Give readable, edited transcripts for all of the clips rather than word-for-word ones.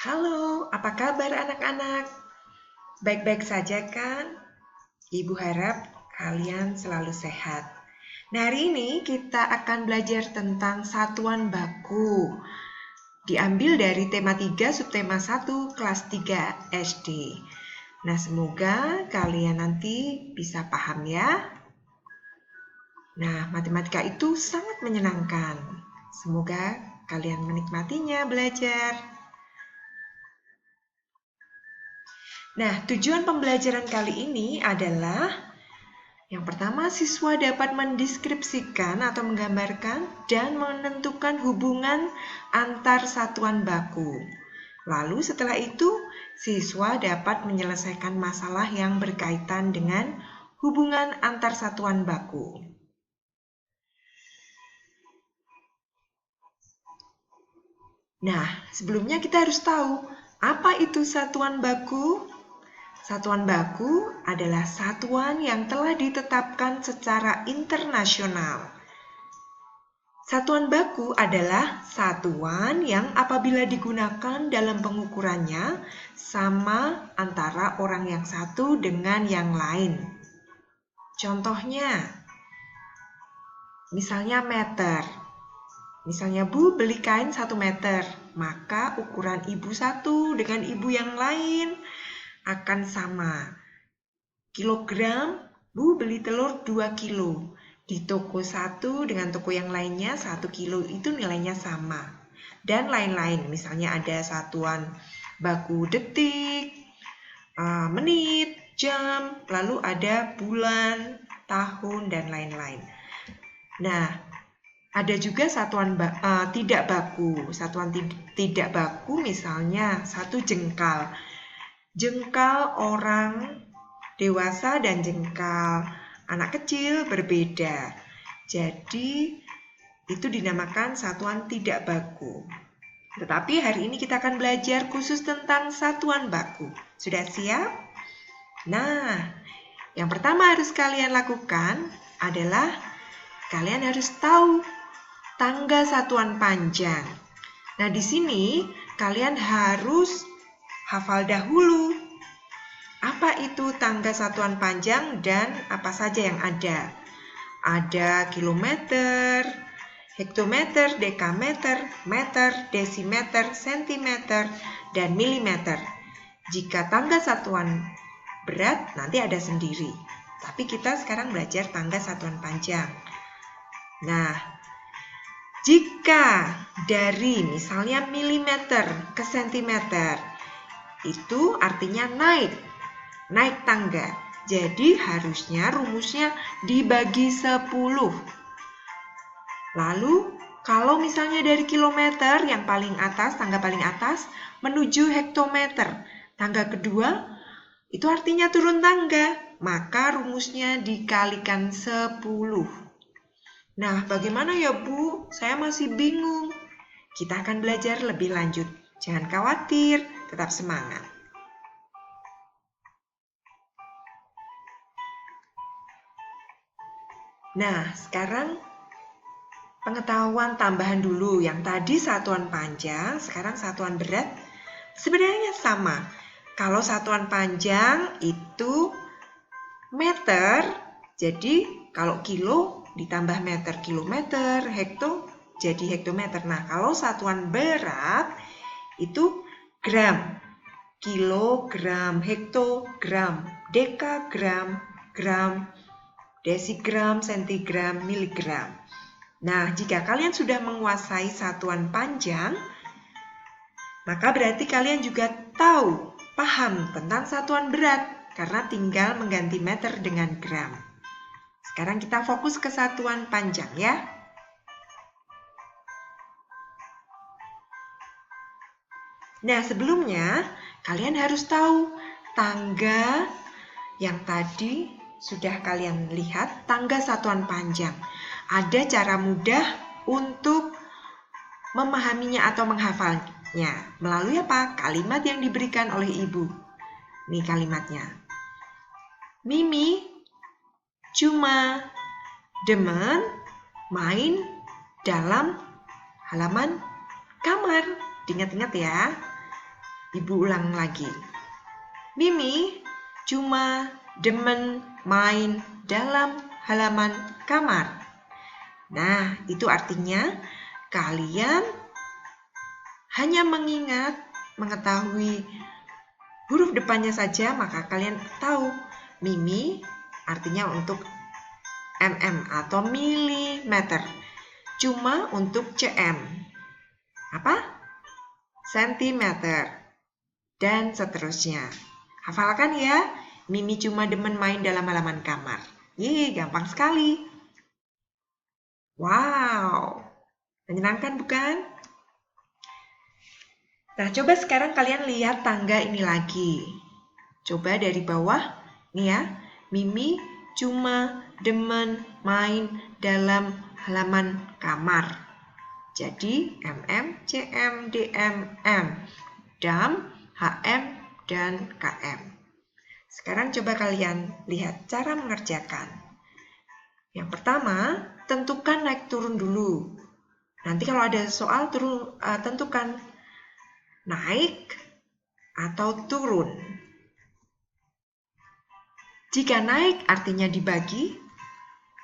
Halo, apa kabar anak-anak? Baik-baik saja kan? Ibu harap kalian selalu sehat. Nah, hari ini kita akan belajar tentang satuan baku. Diambil dari tema 3, subtema 1, kelas 3 SD. Nah, semoga kalian nanti bisa paham ya. Nah, matematika itu sangat menyenangkan. Semoga kalian menikmatinya belajar. Nah, tujuan pembelajaran kali ini adalah yang pertama, siswa dapat mendeskripsikan atau menggambarkan dan menentukan hubungan antar satuan baku. Lalu setelah itu, siswa dapat menyelesaikan masalah yang berkaitan dengan hubungan antar satuan baku. Nah, sebelumnya kita harus tahu apa itu satuan baku. Satuan baku adalah satuan yang telah ditetapkan secara internasional. Satuan baku adalah satuan yang apabila digunakan dalam pengukurannya sama antara orang yang satu dengan yang lain. Contohnya, misalnya meter. Misalnya Bu beli kain 1 meter, maka ukuran ibu satu dengan ibu yang lain akan sama. Kilogram, Bu beli telur 2 kilo. Di toko satu dengan toko yang lainnya 1 kilo itu nilainya sama. Dan lain-lain, misalnya ada satuan baku detik, menit, jam, lalu ada bulan, tahun, dan lain-lain. Nah, ada juga satuan tidak baku. Satuan tidak baku misalnya 1 jengkal. Jengkal orang dewasa dan jengkal anak kecil berbeda. Jadi itu dinamakan satuan tidak baku. Tetapi hari ini kita akan belajar khusus tentang satuan baku. Sudah siap? Nah, yang pertama harus kalian lakukan adalah kalian harus tahu tangga satuan panjang. Nah, di sini kalian harus hafal dahulu apa itu tangga satuan panjang dan apa saja yang ada. Ada kilometer, hektometer, dekameter, meter, desimeter, sentimeter, dan milimeter. Jika tangga satuan berat nanti ada sendiri. Tapi kita sekarang belajar tangga satuan panjang. Nah, jika dari misalnya milimeter ke sentimeter, itu artinya naik tangga. Jadi harusnya rumusnya dibagi 10. Lalu kalau misalnya dari kilometer yang paling atas, tangga paling atas, menuju hektometer, tangga kedua, itu artinya turun tangga. Maka rumusnya dikalikan 10. Nah, bagaimana ya Bu? Saya masih bingung. Kita akan belajar lebih lanjut. Jangan khawatir, tetap semangat. Nah, sekarang pengetahuan tambahan dulu. Yang tadi satuan panjang, sekarang satuan berat. Sebenarnya sama. Kalau satuan panjang itu meter, jadi kalau kilo ditambah meter, kilometer, hekto jadi hektometer. Nah, kalau satuan berat itu gram, kilogram, hektogram, dekagram, gram, desigram, sentigram, miligram. Nah, jika kalian sudah menguasai satuan panjang, maka berarti kalian juga paham tentang satuan berat, karena tinggal mengganti meter dengan gram. Sekarang kita fokus ke satuan panjang ya. Nah, sebelumnya kalian harus tahu tangga yang tadi sudah kalian lihat, tangga satuan panjang. Ada cara mudah untuk memahaminya atau menghafalnya melalui apa? Kalimat yang diberikan oleh ibu. Nih kalimatnya. Mimi cuma demen main dalam halaman kamar. Ingat-ingat ya. Ibu ulang lagi. Mimi cuma demen main dalam halaman kamar. Nah, itu artinya kalian hanya mengetahui huruf depannya saja, maka kalian tahu Mimi artinya untuk mm atau milimeter. Cuma untuk cm. Apa? Sentimeter. Dan seterusnya. Hafalkan ya, Mimi cuma demen main dalam halaman kamar. Yeay, gampang sekali. Wow, menyenangkan bukan? Nah, coba sekarang kalian lihat tangga ini lagi. Coba dari bawah, nih ya. Mimi cuma demen main dalam halaman kamar. Jadi, mm, cm, dm, m. Dam, HM, dan KM. Sekarang coba kalian lihat cara mengerjakan. Yang pertama, tentukan naik turun dulu. Nanti kalau ada soal tentukan naik atau turun. Jika naik artinya dibagi,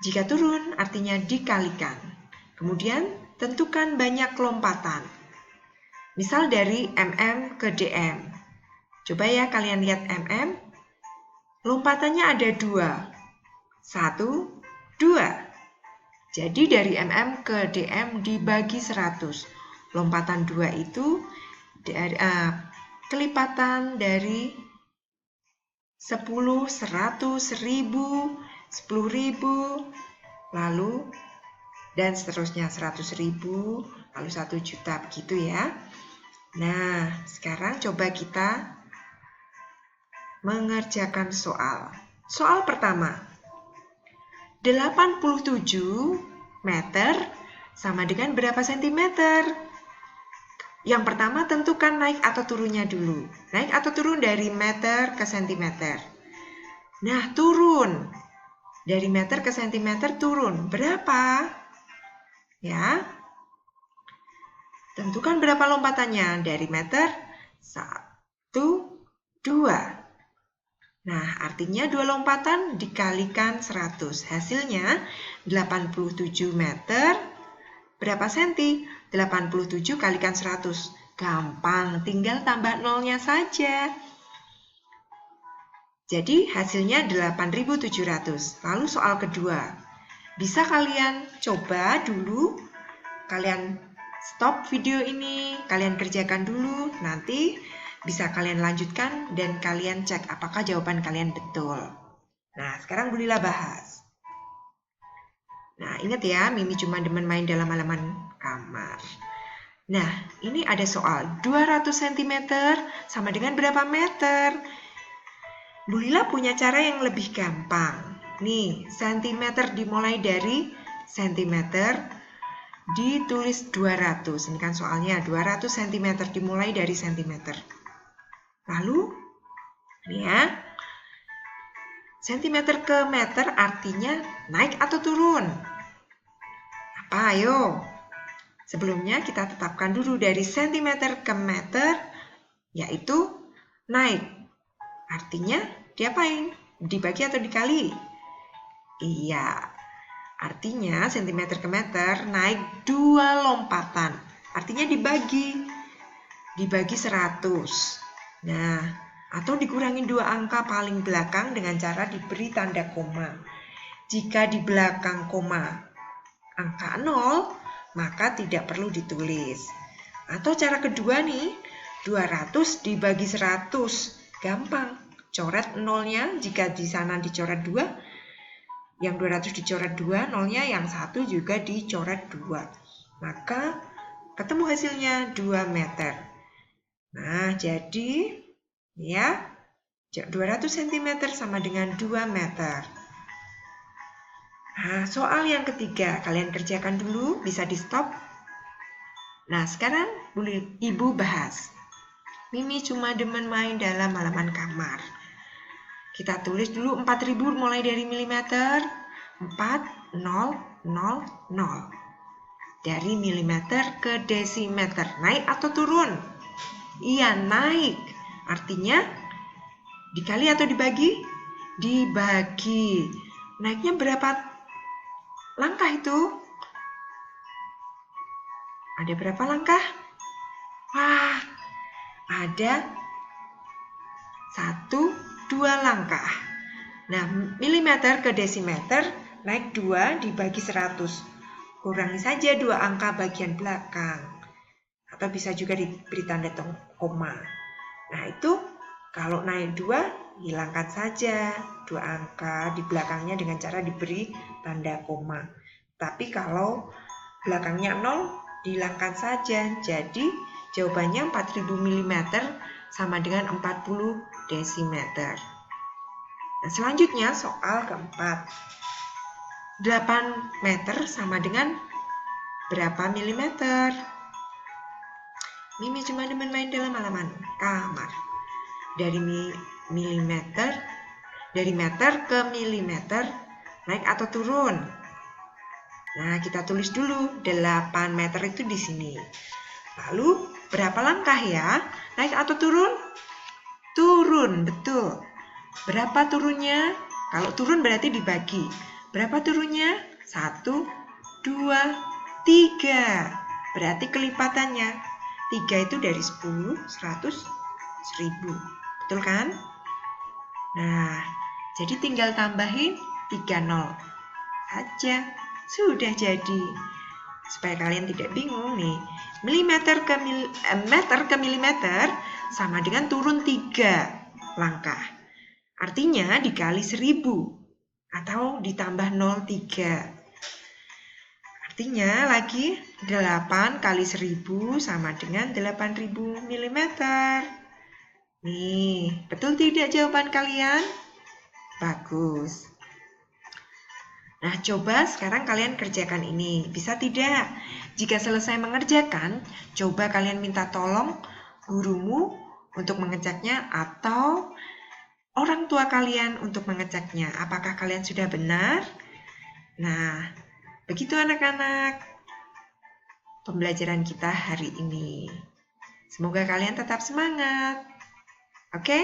jika turun artinya dikalikan. Kemudian tentukan banyak lompatan. Misal dari mm ke dm. Coba ya kalian lihat mm. Lompatannya ada 2. 1, 2. Jadi dari mm ke dm dibagi 100. Lompatan 2 itu kelipatan dari 10, 100, 1000, 10.000, lalu dan seterusnya 100.000, lalu 1 juta begitu ya. Nah, sekarang coba kita mengerjakan soal. Soal pertama. 87 meter sama dengan berapa sentimeter? Yang pertama tentukan naik atau turunnya dulu. Naik atau turun dari meter ke sentimeter. Nah, turun. Dari meter ke sentimeter turun. Berapa? Ya. Tentukan berapa lompatannya dari meter 1, 2. Nah, artinya 2 lompatan dikalikan 100. Hasilnya 87 meter. Berapa senti? 87 kalikan 100. Gampang, tinggal tambah nolnya saja. Jadi hasilnya 8.700. Lalu soal kedua. Bisa kalian coba dulu. Kalian stop video ini, kalian kerjakan dulu, nanti bisa kalian lanjutkan dan kalian cek apakah jawaban kalian betul. Nah, sekarang Bu Lila bahas. Nah, ingat ya, Mimi cuma demen main dalam halaman kamar. Nah, ini ada soal 200 cm sama dengan berapa meter? Bu Lila punya cara yang lebih gampang. Nih, sentimeter dimulai dari sentimeter. Ditulis 200, ini kan soalnya 200 cm dimulai dari cm. Lalu, ini ya, cm ke meter artinya naik atau turun? Apa, ayo? Sebelumnya kita tetapkan dulu dari cm ke meter, yaitu naik. Artinya diapain? Dibagi atau dikali? Iya. Artinya cm ke meter naik 2 lompatan. Artinya dibagi 100. Nah, atau dikurangin 2 angka paling belakang dengan cara diberi tanda koma. Jika di belakang koma angka 0, maka tidak perlu ditulis. Atau cara kedua nih, 200 dibagi 100. Gampang, coret nolnya jika di sana dicoret 2. Yang 200 dicoret 2, nolnya yang 1 juga dicoret 2. Maka ketemu hasilnya 2 meter. Nah, jadi ya 200 cm sama dengan 2 meter. Nah, soal yang ketiga, kalian kerjakan dulu, bisa di stop. Nah, sekarang Ibu bahas. Mimi cuma demen main dalam halaman kamar. Kita tulis dulu 4.000 mulai dari milimeter. 4, 0, 0, 0. Dari milimeter ke desimeter. Naik atau turun? Iya, naik. Artinya dikali atau dibagi? Dibagi. Naiknya berapa langkah itu? Ada berapa langkah? Wah, ada 1, 2 langkah. Nah, milimeter ke desimeter naik 2 dibagi 100. Kurangi saja 2 angka bagian belakang. Atau bisa juga diberi tanda koma. Nah, itu kalau naik 2, hilangkan saja 2 angka di belakangnya dengan cara diberi tanda koma. Tapi kalau belakangnya 0, dihilangkan saja. Jadi, jawabannya 4000 mm sama dengan 40 desimeter. Nah, selanjutnya soal keempat. 8 meter sama dengan berapa milimeter? Mimi cuma demen main dalam halaman kamar. Dari meter ke milimeter, naik atau turun? Nah, kita tulis dulu 8 meter itu di sini. Lalu, berapa langkah ya? Naik atau turun? Turun, betul. Berapa turunnya? Kalau turun berarti dibagi. Berapa turunnya? 1, 2, 3. Berarti kelipatannya. 3 itu dari 10, 100, 1000. Betul kan? Nah, jadi tinggal tambahin 30 saja. Sudah jadi. Supaya kalian tidak bingung nih. Meter ke milimeter sama dengan turun 3 langkah. Artinya dikali 1000 atau ditambah 0,3. Artinya lagi 8 kali 1000 sama dengan 8000 mm. Nih, betul tidak jawaban kalian? Bagus. Nah, coba sekarang kalian kerjakan ini. Bisa tidak? Jika selesai mengerjakan, coba kalian minta tolong gurumu untuk mengeceknya atau orang tua kalian untuk mengeceknya. Apakah kalian sudah benar? Nah, begitu anak-anak pembelajaran kita hari ini. Semoga kalian tetap semangat. Oke?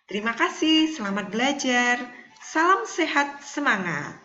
Terima kasih, selamat belajar. Salam sehat semangat.